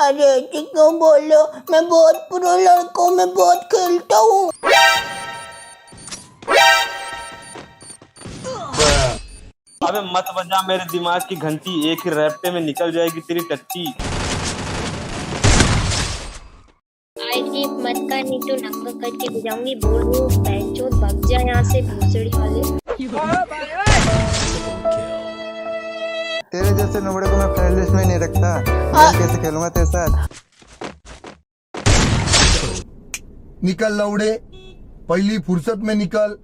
अरे ऐसे क्यों बोल रहे हो? मैं बहुत प्रो लड़का हूँ, मैं बहुत खेलता हूँ। अबे मत बजा मेरे दिमाग की घंटी, एक ही रैप्टे में निकल जाएगी तेरी टट्टी। आएगी मत का, नहीं तो नंगा करके बजाऊंगी। बोल रही हूँ पैंचो भग जा यहाँ से भोसड़ी वाले। तेरे जैसे नुबड़े को मैं फ्रेंड लिस्ट में नहीं रखता। गेम कैसे खेलूंगा तेरे साथ? निकल लौड़े, पहली फुर्सत में निकल।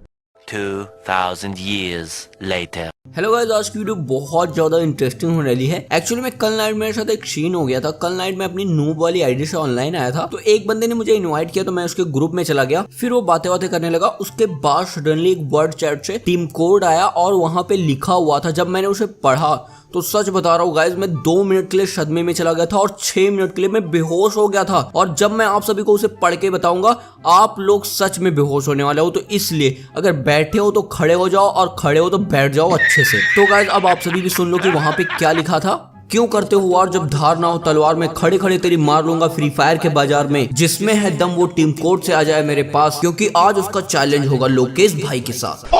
2000 years later. हेलो गाइस, आज की वीडियो बहुत ज्यादा इंटरेस्टिंग होने वाली है। एक्चुअली में कल नाइट मेरे साथ एक सीन हो गया था। कल नाइट में अपनी नूब वाली आईडी से ऑनलाइन आया था, तो एक बंदे ने मुझे इनवाइट किया, तो मैं उसके ग्रुप में चला गया। फिर वो बातें बातें करने लगा। उसके बाद सडनली एक वर्ड चैट से टीम कोड आया और वहां पे लिखा हुआ था। जब मैंने उसे पढ़ा तो सच बता रहा हूँ गाइस, मैं 2 मिनट के लिए सदमे में चला गया था और 6 मिनट के लिए मैं बेहोश हो गया था। और जब मैं आप सभी को उसे पढ़ के बताऊंगा, आप लोग सच में बेहोश होने वाले हो। तो इसलिए अगर बैठे हो तो खड़े हो जाओ और खड़े हो तो बैठ जाओ अच्छे से। तो गाइस अब आप सभी भी सुन लो कि वहां पे क्या लिखा था। क्यों करते हो वार जब धार ना हो तलवार में, खड़े खड़े तेरी मार लूंगा फ्री फायर के बाजार में। जिसमें है दम वो टीम कोड से आ जाए मेरे पास, क्योंकि आज उसका चैलेंज होगा लोकेश भाई के साथ।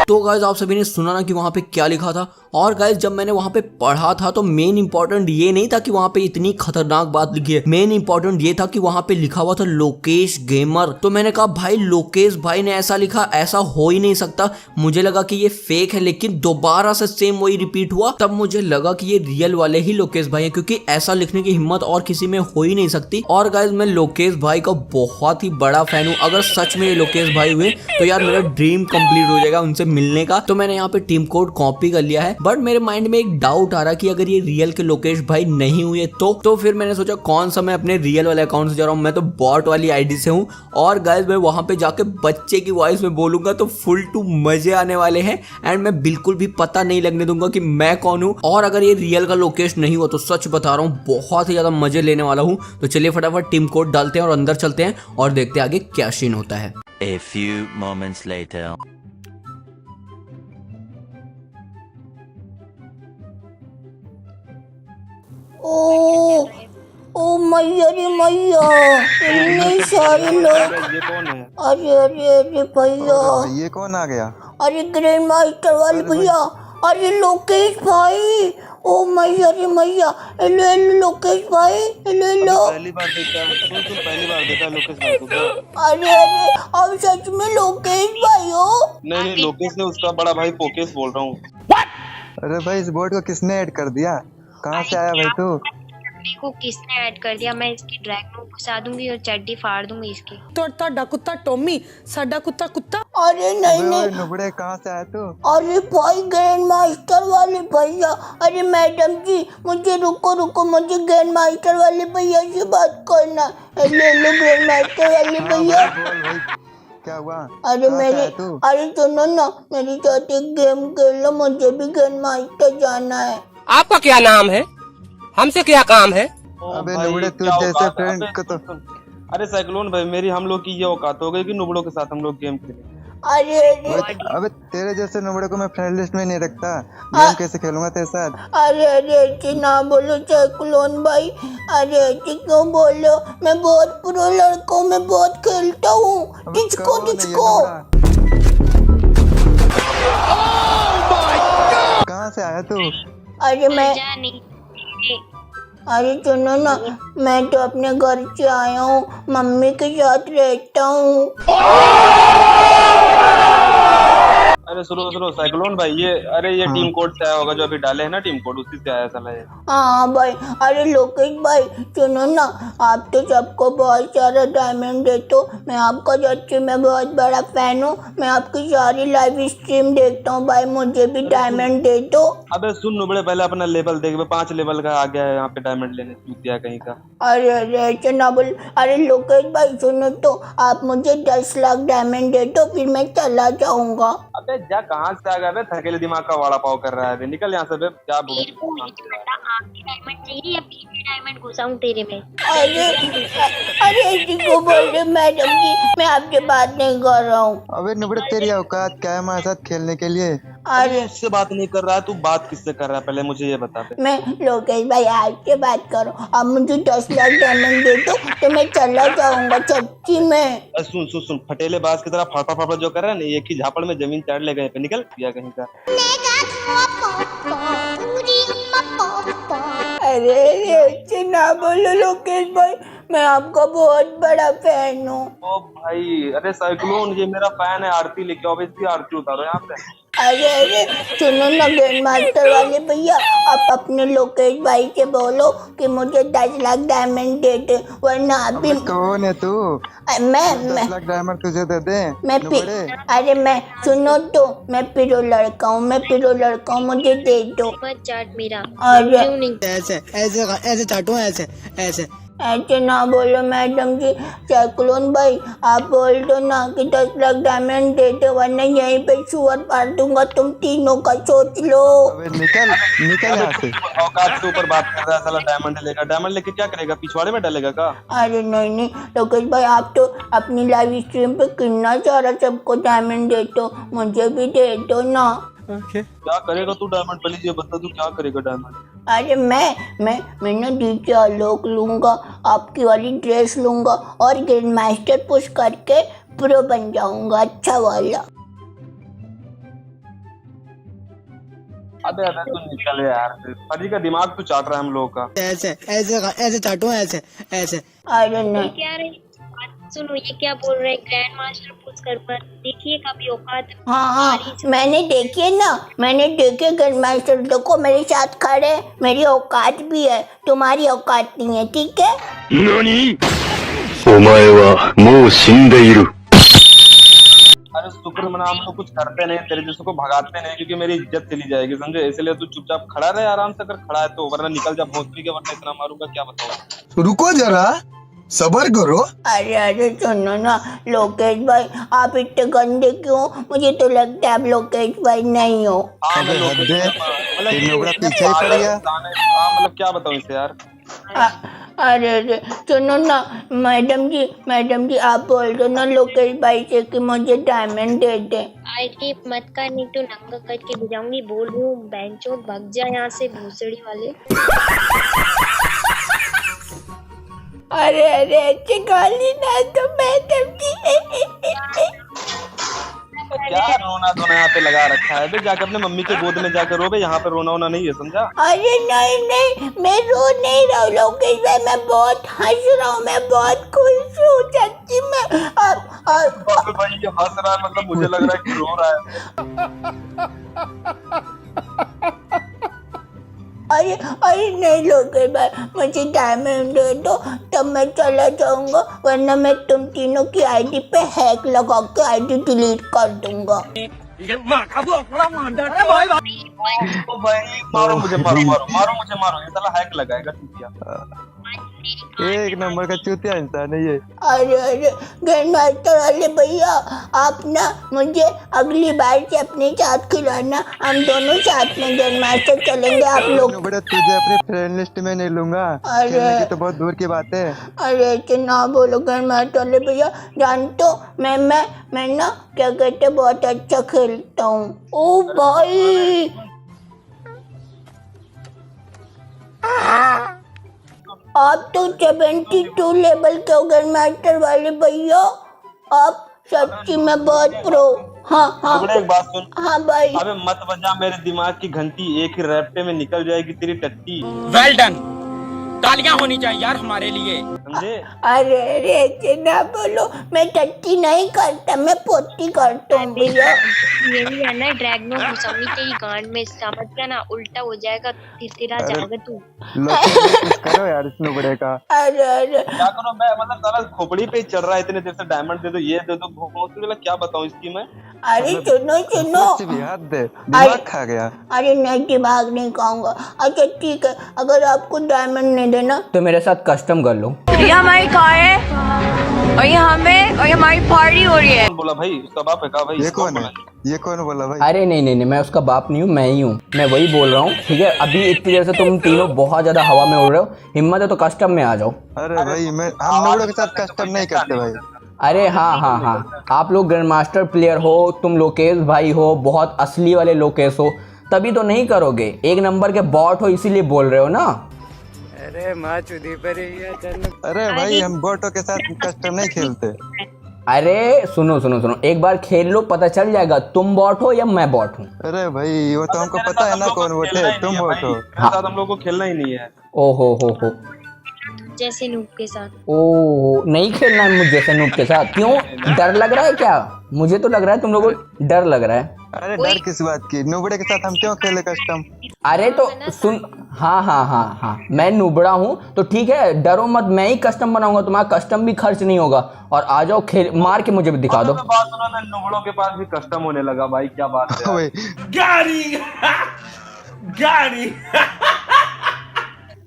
तो गाइज आप सभी ने सुना ना कि वहां पे क्या लिखा था। और गाइज जब मैंने वहां पे पढ़ा था तो मेन इंपॉर्टेंट ये नहीं था कि वहां पे इतनी खतरनाक बात लिखी है। मेन इंपॉर्टेंट ये था कि वहां पे लिखा हुआ था लोकेश गेमर। तो मैंने कहा भाई लोकेश भाई ने ऐसा लिखा, ऐसा हो ही नहीं सकता। मुझे लगा कि ये फेक है, लेकिन दोबारा से सेम वही रिपीट हुआ। तब मुझे लगा कि ये रियल वाले ही लोकेश भाई है, क्योंकि ऐसा लिखने की हिम्मत और किसी में हो ही नहीं सकती। और गाइज मैं लोकेश भाई का बहुत ही बड़ा फैन हूँ। अगर सच में ये लोकेश भाई हुए तो यार मेरा ड्रीम कंप्लीट हो जाएगा उनसे मिलने का। तो मैंने यहाँ पे टीम कोड कॉपी कर लिया है। बट मेरे माइंड में एक डाउट आ रहा कि अगर ये रियल के लोकेश भाई नहीं हुए तो फिर मैंने सोचा कौन सा मैं अपने रियल वाले अकाउंट से जा रहा हूँ। मैं तो बॉट वाली आईडी से हूँ। और गाइस मैं वहां पे जाके बच्चे की वॉइस में बोलूंगा तो फुल टू मजे आने वाले हैं। एंड मैं बिल्कुल भी पता नहीं लगने दूंगा कि मैं कौन हूँ। और अगर ये रियल का लोकेश नहीं हुआ तो सच बता रहा हूँ बहुत ही ज्यादा मजे लेने वाला हूँ। तो चलिए फटाफट टीम कोड डालते हैं और अंदर चलते हैं और देखते हैं आगे क्या सीन होता है। A few moments later. ओ ओ मैया रे मैया, इतने सारे लोग। ये कौन है? अरे अरे अरे भैया, ये कौन आ गया? अरे ग्रैंड मास्टर वाले भैया, अरे लोकेश भाई। ओ मैया रे मैया, हेलो हेलो लोकेश भाई, हेलो हेलो। पहली बार देखा, सुन पहली बार देखा लोकेश भाई को क्या? अरे अरे अब सच में लोकेश भाई हो? नहीं लोकेश ने, उसका बड़ा भाई पोकेश बोल रहा हूँ। अरे भाई इस बोर्ड को किसने ऐड कर दिया? कहाँ से आया भाई तू? को किसने ऐड कर दिया? मैं इसकी ड्रैग में घुसा दूंगी और चड्डी फाड़ दूंगी इसकी। तो ताड़ा कुत्ता टॉमी, साडा कुत्ता कुत्ता। अरे नहीं नहीं, नुबड़े कहाँ से आया तू? अरे भाई ग्रैंड मास्टर वाले भैया। अरे मैडम जी मुझे रुको, मुझे ग्रैंड मास्टर वाले भैया से बात करना। हेलो हेलो ग्रैंड मास्टर वाले भैया। बोल भाई क्या हुआ? अरे कहाँ से आया तू? अरे सुनो ना, मेरे साथ एक गेम खेल लो, मुझे भी ग्रैंड मास्टर जाना है। आपका क्या नाम है? हमसे क्या काम है? अबे भाई, नुबड़े तू क्या जैसे औकात? फ्रेंड अबे, को तो सुन। अरे साइक्लोन भाई, मेरी हम लोग की ये औकात हो गई कि नुबड़ों के साथ हम लोग गेम खेलें। अरे अरे अबे तेरे जैसे नुबड़े को मैं फ्रेंड लिस्ट में नहीं रखता। गेम कैसे खेलूंगा तेरे साथ? अरे अरे ऐसे ना बोलो साइक्लोन भाई। अरे ऐसे क्यों बोल रहे हो? मैं बहुत प्रो लड़का हूँ, मैं बहुत खेलता हूँ। किसको कहाँ से आया तू? अरे मैं, जा नहीं। अरे सुनो ना, मैं तो अपने घर से आया हूँ, मम्मी के साथ रहता हूँ। अरे सुनो साइक्लोन भाई, ये टीम कोड से आया होगा जो अभी डाले है ना टीम कोड, उसी से आया साला ये। हाँ भाई। अरे लोकेश भाई सुनो ना, आप तो सबको बहुत सारा डायमंड देते हो। मैं आपका सच्ची में बहुत बड़ा फैन हूँ। मैं आपकी सारी लाइव स्ट्रीम देखता हूँ भाई, मुझे भी डायमंड दे दो। अबे सुन नुबड़े, पहले अपना लेवल देख। 5 लेवल का आ गया है यहाँ पे डायमंड लेने, चूतिया कहीं का। अरे अरे ऐसे ना बोल। अरे लोकेश भाई सुनो तो, आप मुझे 10 लाख डायमंड दे दो, फिर मैं चला जाऊंगा। अबे जा, कहाँ से आ गया बे? थकेले दिमाग का वड़ा पाव कर रहा है बे। निकल यहाँ से बे। क्या तेरे को इतना आखिरी डायमंड चाहिए या पीछे डायमंड घुसाऊं तेरे में? अरे अरे ऐसे क्यों बोल रहे मैडम जी, मैं आपसे बात नहीं कर रहा हूँ। अबे नुबड़े तेरी औकात क्या है हमारे साथ खेलने के लिए? अरे उससे बात नहीं कर रहा है, तू बात किससे कर रहा है पहले मुझे ये बता दे। मैं लोकेश भाई आपसे बात करूं, अब मुझे 10 लाख डायमंड दे दो तो मैं चला जाऊंगा सच्ची में। अरे सुन सुन सुन, फटेले बाज की तरह फाटा फाटा जो कर रहा है ना, एक ही झापड़ में जमीन चाट ले गए पे, निकल पिया कहीं का। अरे ऐसे ना बोलो लोकेश भाई, मैं आपका बहुत बड़ा फैन हूँ। ओ भाई, अरे साइक्लोन ये मेरा फैन है, आरती लेके आओ, इसकी आरती उतारो यहाँ पे। अरे सुनो ना ग्रैंड मास्टर वाले भैया, आप अपने लोकेश भाई से बोलो कि मुझे 10 लाख डायमंड दे दे, वरना अभी अबे कौन है तू? मैं 10 लाख डायमंड तुझे दे दे नुबड़े। अरे मैं सुनो तो, मैं पिरो लड़का हूँ, मैं पिरो लड़का हूँ, मुझे दे दो। मत चाट मेरा, अरे क्यों नहीं? ऐसे ऐसे ऐसे चाटू, ऐसे ऐसे। ऐसे ना बोलो मैडम जी। साइक्लोन भाई आप बोल दो ना कि 10 लाख डायमंड दे दो, वरना यहीं पे सुअर पार दूंगा तुम तीनों का, सोच लो। अबे निकल निकल यहाँ से। औकात के ऊपर बात कर रहा है साला, डायमंड लेगा, डायमंड लेके क्या करेगा, पिछवाड़े में डालेगा का? अरे नहीं नहीं लोकेश भाई, आप तो अपनी लाइव स्ट्रीम पे कितना सारा सबको डायमंड दे दो, मुझे भी दे दो ना। क्या करेगा तू डायमंड, पहले ये बता तू क्या करेगा डायमंड? अरे मैं ना डीजे आलोक लूंगा, आपकी वाली ड्रेस लूंगा और ग्रैंड मास्टर पुश करके प्रो बन जाऊंगा, अच्छा वाला। अबे अबे तू निकल यार, फर्जी का दिमाग तू चाट रहा है हम लोगों का। ऐसे ऐसे ऐसे चाटू, ऐसे ऐसे। अरे नहीं क्या रे, बात सुनो, ये क्या बोल रहे हैं? ग्रैंड मास्टर पूछ कर पर देखिए कभी औकात। हाँ मैंने देखिए ना, मैंने देखे ग्रैंड मास्टर, देखो मेरे साथ खड़े, मेरी औकात भी है, तुम्हारी औकात नहीं है, ठीक है? अरे शुक्र मना, हम लोग कुछ करते नहीं, तेरे जैसे को भगाते नहीं, क्योंकि मेरी इज्जत चली जाएगी समझे, इसलिए तू चुपचाप खड़ा रहे आराम से, अगर खड़ा है तो, वरना निकल जा भोसड़ी के, वरना इतना मारूंगा क्या बताऊं। रुको जरा, सबर करो। अरे सुनो ना लोकेश भाई, आप इतने गंदे क्यों? मुझे तो लगता है आप लोकेश भाई नहीं हो। अबे हद दे, मतलब तेरे ये नुबड़ा पीछे ही पड़ गया। मतलब क्या बताऊं इसे यार। अरे सुनो ना मैडम जी आप बोल दो ना लोकेश भाई से कि मुझे डायमंड दे दे। आईटी मत कर, नहीं तो नंगा करके भिजाऊंगी, बोल रही हूँ बेंचो भग जा यहाँ से भूसड़ी वाले। अरे ऐसे गाली ना तो मैडम जी। क्या रोना धोना यहाँ पे लगा रखा है बे, जाके अपने मम्मी के गोद में जाकर रो बे, यहाँ पे रोना वोना नहीं है समझा। अरे नहीं मैं रो नहीं रहा हूँ लोकेश भाई, मैं बहुत हंस रहा हूँ, मैं बहुत खुश हूँ सच्ची में। अबे भाई ये हंस रहा है मतलब मुझे लग रहा है कि रो रहा है। अरे नहीं लोकेश भाई, मुझे डायमंड दे दो तब मैं चला जाऊंगा, वरना मैं तुम तीनों की आईडी पे हैक लगा के आईडी डिलीट कर दूंगा। ओ भाई मारो मुझे, मारो मुझे, मारो, ये साला हैक लगाएगा चूतिया। एक नंबर का चूतिया इंसान है ये। अरे ग्रैंड मास्टर वाले भैया, आप ना मुझे अगली बार से अपने साथ खिलाना, हम दोनों साथ में ग्रैंड मास्टर चलेंगे आप लोग। नुबड़े तुझे अपने फ्रेंड लिस्ट में नहीं लूंगा, खेलने की तो बहुत दूर की बात है। अरे ऐसे ना बोलो ग्रैंड मास्टर वाले भैया, जानते हो मैं ना क्या कहते बहुत अच्छा खेलता हूँ। ओ भाई आप तो 72 लेवल के हो ग्रैंड मास्टर वाले भैया, आप सच्ची में बहुत प्रो। हाँ टुकड़े एक बात सुन। हाँ भाई। अबे मत बजा मेरे दिमाग की घंटी, एक ही रैप्टे में निकल जाएगी तेरी टट्टी। वेल डन, तालियां होनी चाहिए यार हमारे लिए, समझे? अरे ऐसे ना बोलो, मैं टट्टी नहीं करता, मैं पोती करता हूँ भैया। यही है ना ड्रैगनो घुसाऊंगी तेरी गांड में, समझ गया ना, उल्टा हो जाएगा, तिरतिरा जाएगा तू। कुछ करो यार इस नुबड़े का। अरे क्या करो मैं, मतलब साला खोपड़ी पे ही चल रहा है इतने देर से, डायमंड दे दो, ये दे दो, भोसड़ी वाला क्या बताऊं इसकी मैं। अरे सुनो कुछ भी हाथ दे, दिमाग खा गया। अरे नहीं दिमाग नहीं खाऊंगा। अच्छा ठीक है, अगर आपको डायमंड नहीं देना तो मेरे साथ कस्टम कर लो। ये हमारी कार है और ये हमें और ये हमारी पार्टी हो रही है। कौन बोला भाई, उसका बाप है का भाई? ये कौन है, ये कौन बोला भाई? अरे नहीं मैं उसका बाप नहीं हूँ, मैं ही हूँ, मैं वही बोल रहा हूँ, ठीक है? अभी इतनी देर से तुम तीनों बहुत ज्यादा हवा में उड़ रहे हो, हिम्मत है तो कस्टम में आ जाओ। अरे भाई हम नुबड़ों के साथ कस्टम नहीं करते भाई। अरे हाँ हाँ हाँ, आप लोग ग्रैंड मास्टर प्लेयर हो, तुम लोकेश भाई हो, बहुत असली वाले लोकेश हो, तभी तो नहीं करोगे। एक नंबर के बॉट हो इसीलिए बोल रहे हो ना। अरे माँ चुदी पर अरे भाई हम बोटो के साथ कस्टम नहीं खेलते। अरे सुनो सुनो सुनो, एक बार खेल लो, पता चल जाएगा तुम बॉट हो या मैं बॉट हूँ। अरे भाई वो तो हमको पता है ना कौन बोट है, तुम बोट हो। तेरे साथ हम लोग को खेलना ही नहीं है। ओहो हो, जैसे नूब के साथ। ओह नहीं खेलना है मुझे जैसे नूब के साथ। क्यों, डर लग रहा है क्या? मुझे तो लग रहा है तुम लोगों को डर लग रहा है। अरे डर किस बात की, नुबड़े के साथ हम क्यों खेले कस्टम? अरे तो सुन, हाँ हाँ हाँ हाँ, मैं नुबड़ा हूँ तो ठीक है, डरो मत, मैं ही कस्टम बनाऊंगा, तुम्हारा कस्टम भी खर्च नहीं होगा। और आ जाओ खेल, मार के मुझे भी दिखा दो। तो बात सुनो ना, नुबड़ों के पास भी कस्टम होने लगा भाई, क्या बात है। भाई गाड़ी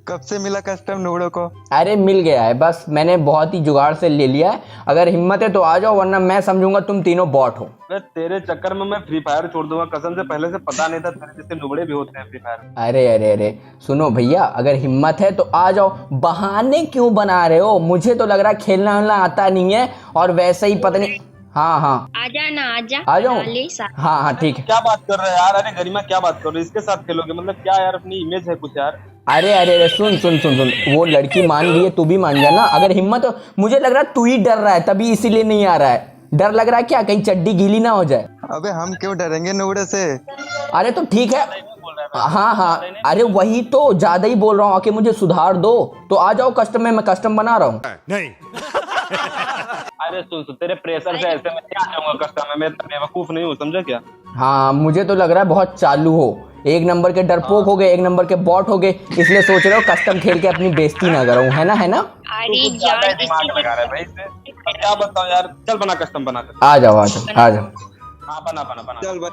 कब से मिला कस्टम नुबड़ों को? अरे मिल गया है, बस मैंने बहुत ही जुगाड़ से ले लिया है। अगर हिम्मत है तो आ जाओ, वरना मैं समझूंगा तुम तीनों बॉट हो। तेरे चक्कर में मैं फ्री फायर छोड़ दूंगा, कसम से। पहले से पता नहीं था तेरे जैसे नुबड़े भी होते हैं फ्री फायर। अरे अरे अरे सुनो भैया, अगर हिम्मत है तो आ जाओ। बहाने क्यों बना रहे हो? मुझे तो लग रहा है खेलना वेलना आता नहीं है, और वैसे ही पता नहीं। हाँ हाँ आजा ना, आजा आ जाओ। ले साथ। हाँ हाँ ठीक है। क्या बात कर रहे हो यार? अरे गरिमा क्या बात कर रहे हो? इसके साथ खेलोगे मतलब क्या यार? अपनी इमेज है कुछ यार। अरे अरे अरे सुन सुन सुन सुन, वो लड़की मान रही है, तू भी मान जाना। अगर हिम्मत हो, मुझे लग रहा है तू ही डर रहा है, तभी इसीलिए नहीं आ रहा है। डर लग रहा है क्या, कहीं चड्डी गीली ना हो जाए? अबे हम क्यों डरेंगे नुबड़े से? अरे तो ठीक है, हाँ हाँ, अरे वही तो, ज्यादा ही बोल रहा हूँ, आके मुझे सुधार दो। तो आ जाओ कस्टम में, मैं कस्टम बना रहा हूँ। नहीं अरे सुन, तेरे प्रेशर से ऐसे मैं क्या जाऊंगा कस्टम में? मैं इतना बेवकूफ नहीं हूँ, समझा क्या? हाँ मुझे तो लग रहा है बहुत चालू हो, एक नंबर के डरपोक हो गए, एक नंबर के बॉट हो गए, इसलिए सोच रहे हो कस्टम खेल के अपनी बेइज्जती ना करूं, है ना? है ना? अरे ज्यादा यार दिमाग लगा रहा है भाई इससे। अब क्या बताऊं यार, चल बना कस्टम, बना कर। आ जाओ आ जाओ आ जाओ। हाँ बना बना बना। चल भाई।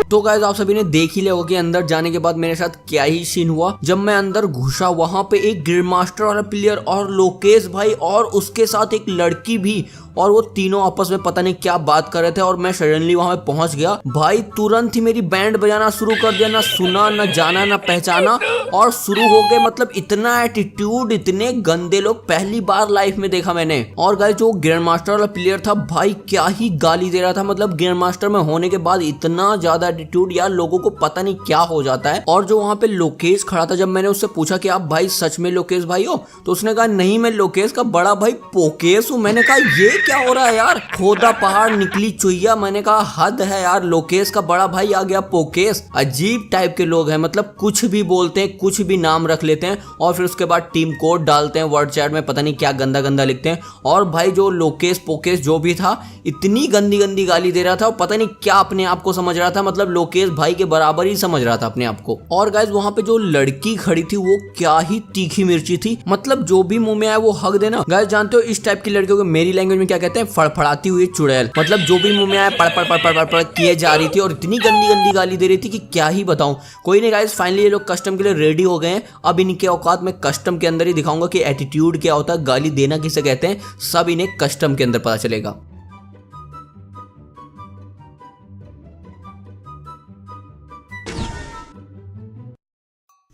तो गाइस आप सभी ने देख ही लिया होगा कि अंदर जाने के बाद मेरे साथ क्या ही सीन हुआ। जब मैं अंदर घुसा, वहां पे एक ग्रैंड मास्टर वाला प्लेयर और लोकेश भाई और उसके साथ एक लड़की भी, और वो तीनों आपस में पता नहीं क्या बात कर रहे थे। और मैं सडनली वहां पे पहुंच गया भाई, तुरंत ही मेरी बैंड बजाना शुरू कर दिया, ना सुना ना जाना ना पहचाना, और शुरू हो गए। मतलब इतना एटीट्यूड, इतने गंदे लोग पहली बार लाइफ में देखा मैंने। और गाइस जो ग्रैंड मास्टर वाला प्लेयर था भाई, क्या ही गाली दे रहा था। मतलब ग्रैंड मास्टर में होने के बाद इतना ज्यादा एटीट्यूड, यार लोगों को पता नहीं क्या हो जाता है। और जो वहां पे लोकेश खड़ा था, जब मैंने उससे पूछा कि आप भाई सच में लोकेश भाई हो, तो उसने कहा नहीं, मैं लोकेश का बड़ा भाई पोकेश हूँ। मैंने कहा ये क्या हो रहा है यार, खोदा पहाड़ निकली चुईया। मैंने कहा हद है यार, लोकेश का बड़ा भाई आ गया पोकेश। अजीब टाइप के लोग हैं, मतलब कुछ भी बोलते हैं, कुछ भी नाम रख लेते हैं, और फिर उसके बाद टीम कोड डालते हैं वर्ड चैट में, पता नहीं क्या गंदा गंदा लिखते हैं। और भाई जो लोकेश पोकेश जो भी था, इतनी गंदी गंदी गाली दे रहा था, और पता नहीं क्या अपने आप को समझ रहा था, मतलब लोकेश भाई के बराबर ही समझ रहा था अपने आप को। और गाइस वहां पे जो लड़की खड़ी थी, वो क्या ही तीखी मिर्ची थी, मतलब जो भी मुंह में आया वो हक देना। गाइस जानते हो इस टाइप की लड़कियों को मेरी लैंग्वेज में क्या कहते हैं? फड़फड़ाती हुई चुड़ैल। मतलब जो भी मुंह में आया पड़ पड़ पड़ पड़ पड़ पड़ किए जा रही थी, और इतनी गंदी गंदी गाली दे रही थी कि क्या ही बताऊं। कोई नहीं गाइस, फाइनली ये लोग कस्टम के लिए रेडी हो गए हैं। अब इनके औकात में कस्टम के अंदर ही दिखाऊंगा कि एटीट्यूड क्या होता है, गाली देना किसे कहते हैं, सब इन्हें कस्टम के अंदर पता चलेगा।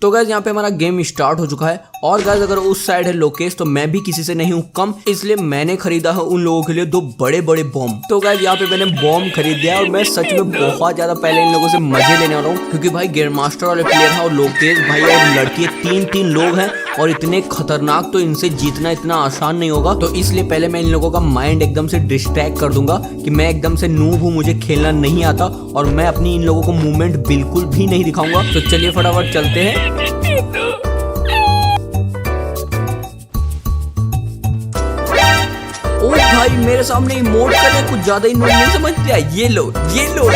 तो गाइज यहाँ पे हमारा गेम स्टार्ट हो चुका है। और गाइज अगर उस साइड है लोकेश, तो मैं भी किसी से नहीं हूँ कम, इसलिए मैंने खरीदा है उन लोगों के लिए 2 बड़े बड़े बॉम्ब। तो गाइज यहाँ पे मैंने बॉम्ब खरीद दिया है, और मैं सच में बहुत ज्यादा पहले इन लोगों से मजे लेने वाला हूँ, क्योंकि भाई ग्रैंड मास्टर वाले प्लेयर है और लोकेश भाई और लड़की 3 लोग हैं, और इतने खतरनाक, तो इनसे जीतना इतना आसान नहीं होगा। तो इसलिए पहले मैं इन लोगों का माइंड एकदम से डिस्ट्रैक्ट कर दूंगा कि मैं एकदम से नूब हूँ, मुझे खेलना नहीं आता, और मैं अपनी इन लोगों को मूवमेंट बिल्कुल भी नहीं दिखाऊंगा। तो चलिए फटाफट चलते हैं। ओ भाई मेरे सामने इमोट कर रहे, कुछ ज्यादा इमोट नहीं समझ लिया। ये लो ये लो।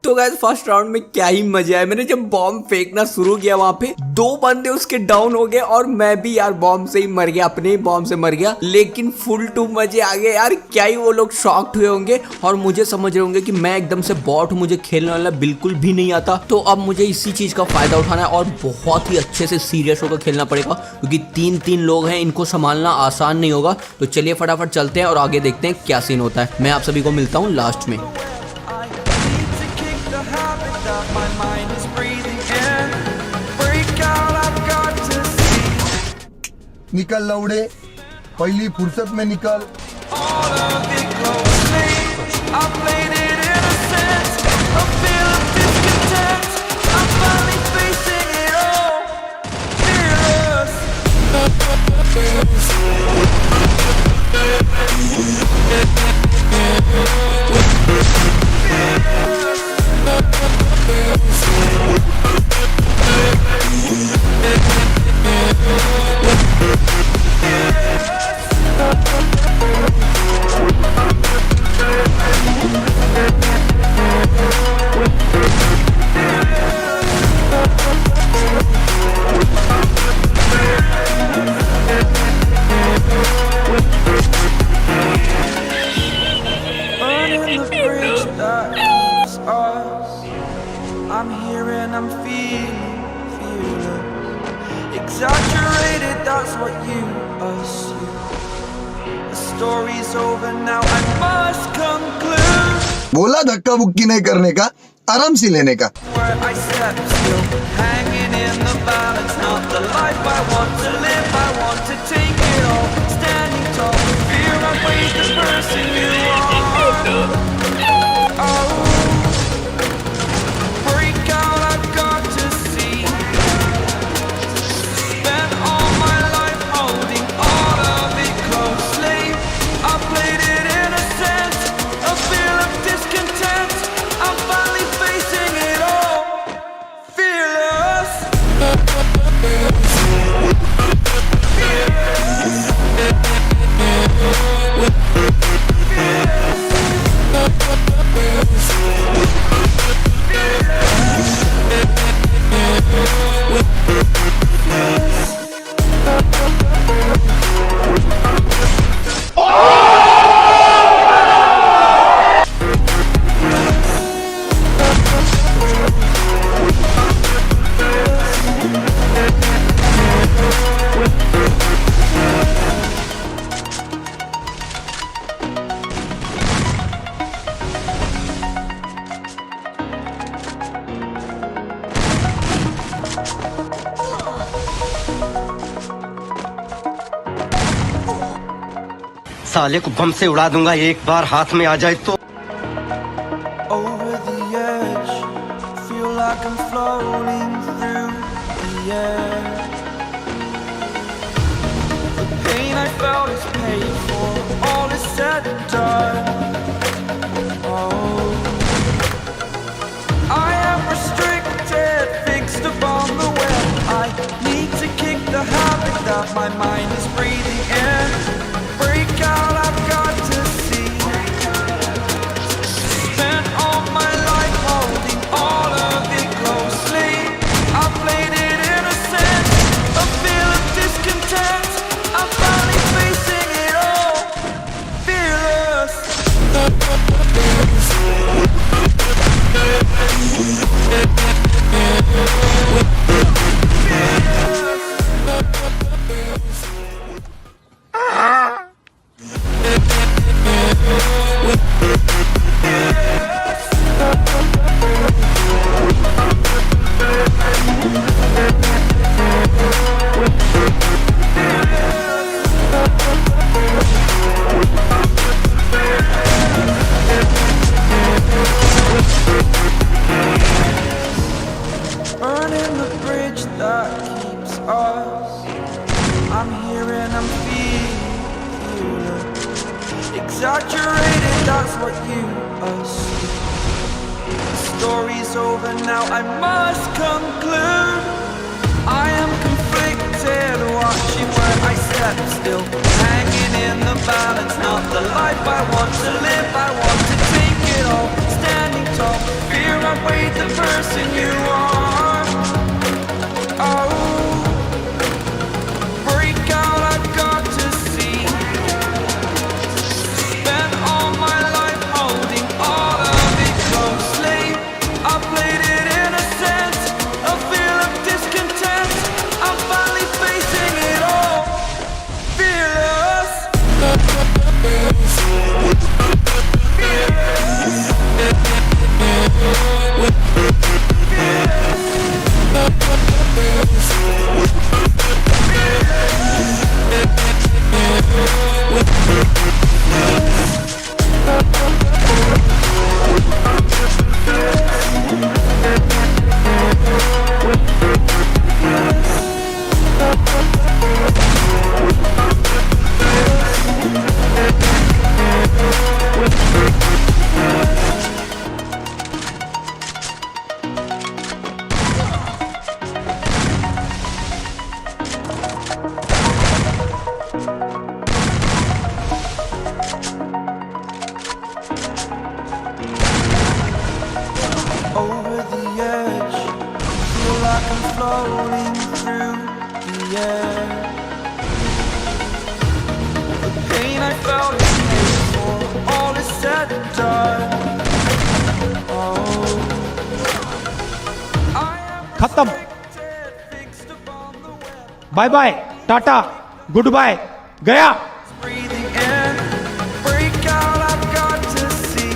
तो गाइस फर्स्ट राउंड में क्या ही मजे आए। मैंने जब बॉम्ब फेंकना शुरू किया वहां पे 2 बंदे उसके डाउन हो गए और मैं भी यार बॉम्ब से ही मर गया, अपने ही बॉम्ब से मर गया। लेकिन फुल टू मजे आ गए यार। क्या ही वो लोग शॉक्ड हुए होंगे और मुझे समझ रहे होंगे कि मैं एकदम से बॉट हूँ, मुझे खेलने वाला बिल्कुल भी नहीं आता। तो अब मुझे इसी चीज का फायदा उठाना है और बहुत ही अच्छे से सीरियस होकर खेलना पड़ेगा, क्योंकि 3 लोग हैं, इनको संभालना आसान नहीं होगा। तो चलिए फटाफट चलते हैं और आगे देखते हैं क्या सीन होता है। मैं आप सभी को मिलता हूँ लास्ट में। निकल लौड़े, पहली फुर्सत में निकल। I'm here and I'm feeling fearless. Exaggerated, that's what you assume. The story's over now, I must conclude. बोला धक्का बुक्की नहीं करने का, आराम से लेने का। Where I step still, hanging in the balance, not the life I want to live. I want to take it all, standing tall. Fear I weighed the person you are. Oh. साले को बम से उड़ा दूंगा एक बार हाथ में आ जाए तो। Over the edge, feel like I'm floating through the air. The pain I felt is paid for, all is said and done. Oh, I am restricted, fixed upon the web. I need to kick the habit that my mind is breathing in. Break out, I've got to see. Spent all my life holding all of it closely. I played it innocent, a feel of discontent. I'm finally facing it all, fearless. Burning the bridge that keeps us. I'm here and I'm feeling exaggerated, that's what you assume. The story's over now, I must conclude. I am conflicted, watching where I step still, hanging in the balance, not the life I want to live. I want to take it all, standing tall. Fear I over the edge. Feel like I'm floating through the air. The pain I felt is paid for, all is said and done. Oh, I am खत्म fixed upon the web. Bye bye tata goodbye गया Breathing in, break out, I've got to see.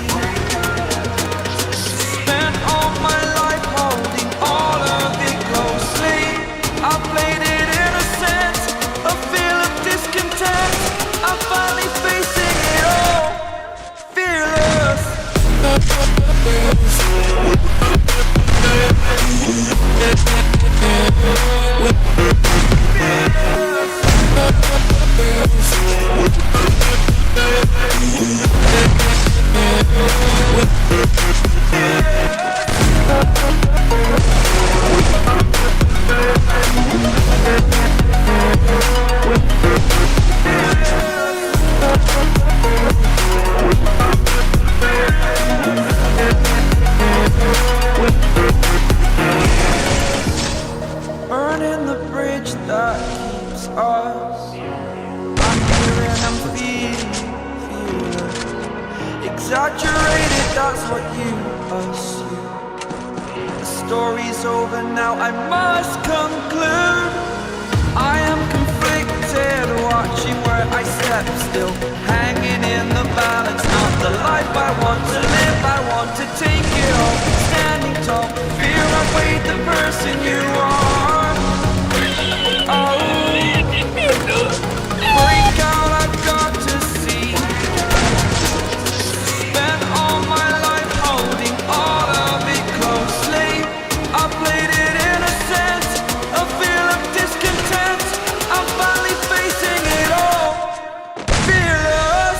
Spent all my life holding all of it closely. I played it innocent, a feel of discontent. I'm finally facing it all, fearless. Burning the bridge that keeps us. I'm here and I'm feeling exaggerated, that's what you assume. The story's over now, I must conclude. I am conflicted, watching where I step still, hanging in the balance. Not the life I want to live, I want to take it all. Standing tall, fear I weighed the person you are. Oh, break out, I've got to see. Spent all my life holding all of it closely. I played it innocent, a feel of discontent. I'm finally facing it all, fearless.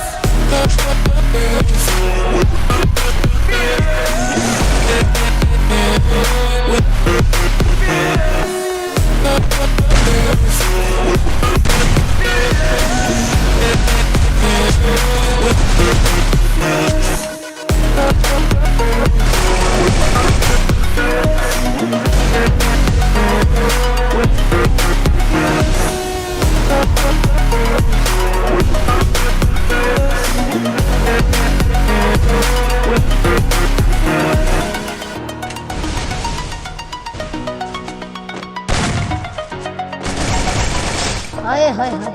Hi hi hi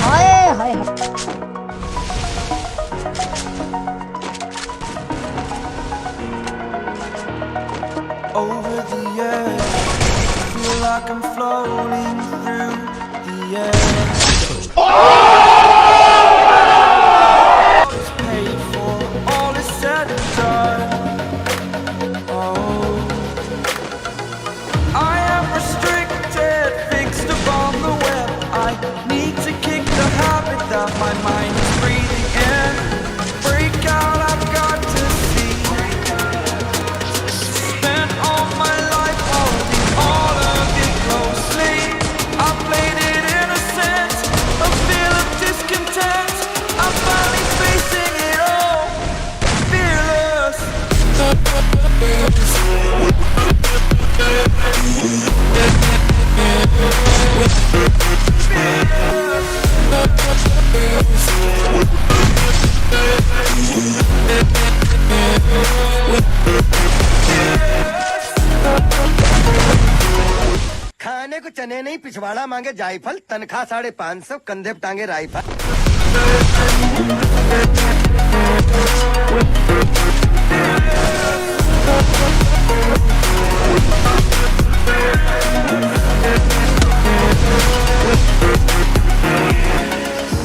hi hi hi Over the edge, feel like I'm floating through the air. All is paid for, all is said and done. Oh, I am restricted, fixed upon the web. I need to kick the habit that my mind is breathing in. Break out, I've got to see. Spent all my life holding all of it closely. I played it innocent, a feel of discontent. I'm finally facing it all, fearless. खाने को चने नहीं पिछवाड़ा मांगे जायफल तनख्वाह 550 कंधे पे टांगे rifle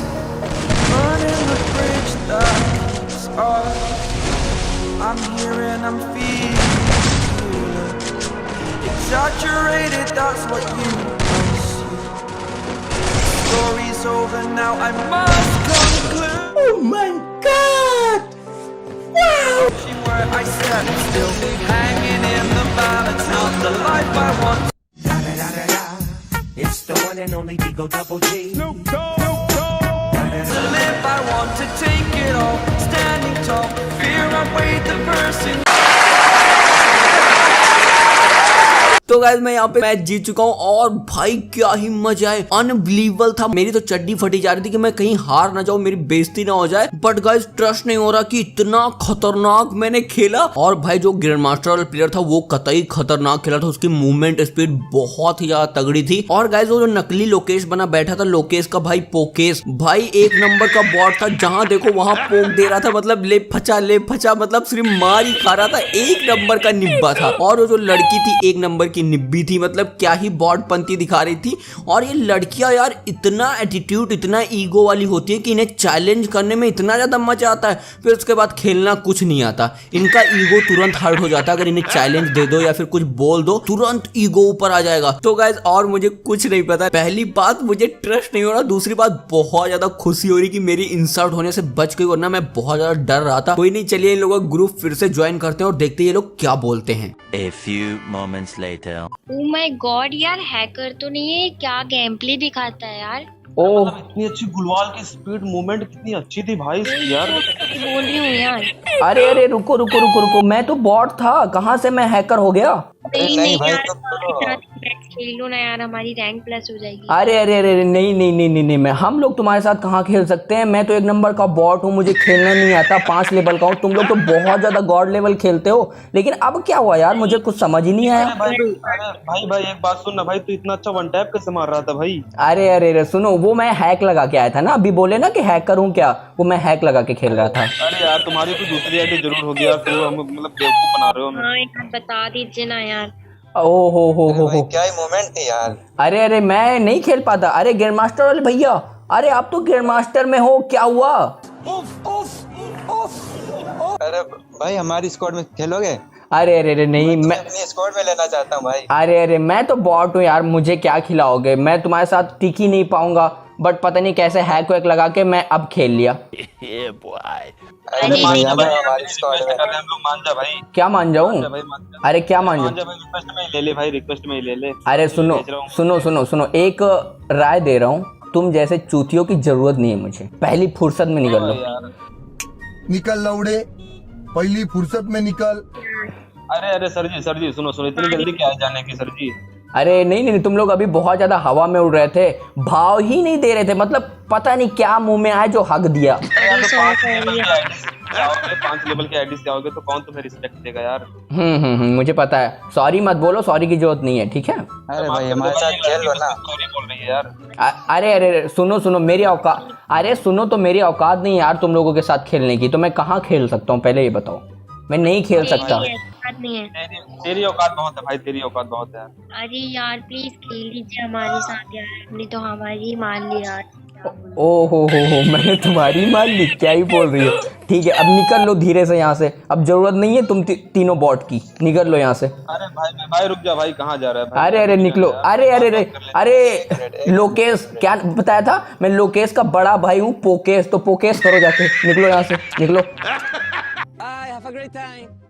Burning the bridge that keeps us. I'm here and I'm feeling exaggerated, that's what you assume. Story's over now, I must conclude. Oh my god! Wow! Where I step still, hanging in the balance, not the life I want. It's the one and only Digo Double G. To live, I want to take it all, standing tall. Fear I weighed the person. तो guys मैं यहाँ पे match जीत चुका हूँ और भाई क्या ही मजा है, अनबिलीवेबल था। मेरी तो चड्डी फटी जा रही थी कि मैं कहीं हार ना जाऊं, मेरी बेइज्जती ना हो जाए। बट गाइस ट्रस्ट नहीं हो रहा कि इतना खतरनाक मैंने खेला। और भाई जो ग्रैंड मास्टर वाला प्लेयर था वो कतई खतरनाक खेला था, उसकी मूवमेंट स्पीड बहुत ही ज्यादा तगड़ी थी। और गाइस वो जो नकली लोकेश बना बैठा था, लोकेश का भाई पोकेश, भाई एक नंबर का बॉट था, जहां देखो वहां पोक दे रहा था, मतलब ले फचा, मतलब सिर्फ मार ही खा रहा था, एक नंबर का निब्बा था। और वो जो लड़की थी एक नंबर की निब्बी थी, मतलब क्या ही बॉट पंती दिखा रही थी। और ये लड़कियां यार इतना एटीट्यूड, इतना ईगो वाली होती है कि इन्हें चैलेंज करने में इतना ज्यादा मजा आता है, फिर उसके बाद खेलना कुछ नहीं आता। इनका ईगो तुरंत हर्ट हो जाता है, अगर इन्हें चैलेंज दे दो या फिर कुछ बोल दो तुरंत ईगो ऊपर आ जाएगा। तो गाइस और मुझे कुछ नहीं पता, पहली बात मुझे ट्रस्ट नहीं हो रहा, दूसरी बात बहुत ज्यादा खुशी हो रही कि मेरी इंसल्ट होने से बच गई, वरना मैं बहुत ज्यादा डर रहा था। कोई नहीं, चलिए इन लोगों का ग्रुप फिर से ज्वाइन करते हैं और देखते हैं ये लोग क्या बोलते हैं। A few moments later. Oh my God यार, हैकर तो नहीं है, क्या गेम प्ले दिखाता है यार। ओह इतनी अच्छी गुलवाल की स्पीड मूवमेंट कितनी अच्छी थी भाई इसकी यार। बोल रही हूँ यार। अरे रुको, मैं तो बॉट था, कहाँ से मैं हैकर हो गया? नहीं भाई, यार खेलो ना यार, हमारी रैंक प्लस हो जाएगी। अरे नहीं, मैं हम लोग तुम्हारे साथ कहाँ खेल सकते हैं? मैं तो एक नंबर का बॉट हूँ, मुझे खेलना नहीं आता, 5 लेवल का हूँ। तुम लोग तो बहुत ज्यादा गॉड लेवल खेलते हो। लेकिन अब क्या हुआ यार, मुझे कुछ समझ ही नहीं आया। भाई एक बात सुन ना भाई, तू इतना अच्छा वन टैप कैसे मार रहा था भाई? अरे सुनो, वो मैं हैक लगा के आया था ना, अभी बोले ना कि हैकर हूँ क्या, वो मैं हैक लगा के खेल रहा था। अरे यार तुम्हारी तो दूसरी आईडी जरूर होगी यार, फिर हम मतलब बेवकूफ बना रहे हो हमें। हाँ यार बता दीजिए ना यार। ओ हो क्या ही मोमेंट थी यार। अरे मैं नहीं खेल पाता। अरे ग्रैंड मास्टर वाले भैया, अरे आप तो ग्रैंड मास्टर में हो, क्या हुआ? अरे भाई हमारी स्क्वाड में खेलोगे? अरे नहीं, मैं अपनी स्क्वाड में लेना चाहता हूँ भाई। अरे मैं तो बॉट हूँ यार, मुझे क्या खिलाओगे? मैं तुम्हारे साथ टिक ही नहीं पाऊंगा, बट पता नहीं कैसे हैक वैक लगा के मैं अब खेल लिया। अरे मान जा भाई, हमारी स्क्वाड में मान जा भाई। क्या मान जाऊँ? अरे क्या मान जाऊँ? रिक्वेस्ट में ही ले ले भाई, रिक्वेस्ट में ही ले ले। अरे सुनो, एक राय दे रहा हूँ, तुम जैसे चूतियों की जरूरत नहीं है मुझे, पहली फुर्सत में निकल लो। निकल लौड़े, पहली फुर्सत में निकल। अरे सर जी सुनो, इतनी जल्दी क्या है जाने की सर जी? अरे नहीं, तुम लोग अभी बहुत ज्यादा हवा में उड़ रहे थे, भाव ही नहीं दे रहे थे, मतलब पता नहीं क्या मुंह में आए जो हक दिया। 5 लेवल के आईडी से आओगे तो कौन तुम्हें रिस्पेक्ट देगा यार? मुझे पता है, सॉरी मत बोलो, सॉरी की जरूरत नहीं है, ठीक है? अरे भाई हमारे साथ खेल लो ना। सॉरी बोल रही है यार। अरे सुनो, मेरी औकात, अरे सुनो तो मेरी औकात नहीं यार तुम लोगों के साथ खेलने की, तो मैं कहाँ खेल सकता हूँ पहले ये बताओ? मैं नहीं खेल सकता। तेरी औकात बहुत है भाई, तेरी औकात बहुत है। अरे यार प्लीज खेल लीजिए हमारे साथ यार, नहीं तो हमारी मान ली यार। ओ हो मैंने तुम्हारी मान ली, क्या ही बोल रही हो? ठीक है, अब निकल लो धीरे से यहाँ से, अब जरूरत नहीं है तुम तीनों बॉट की, निकल लो यहाँ से। अरे भाई रुक जा भाई, कहाँ जा रहा है भाई? अरे निकलो। अरे लोकेश, क्या बताया था? मैं लोकेश का बड़ा भाई हूँ, पोकेश, तो पोकेश करो जाके, निकलो यहाँ से, निकलो।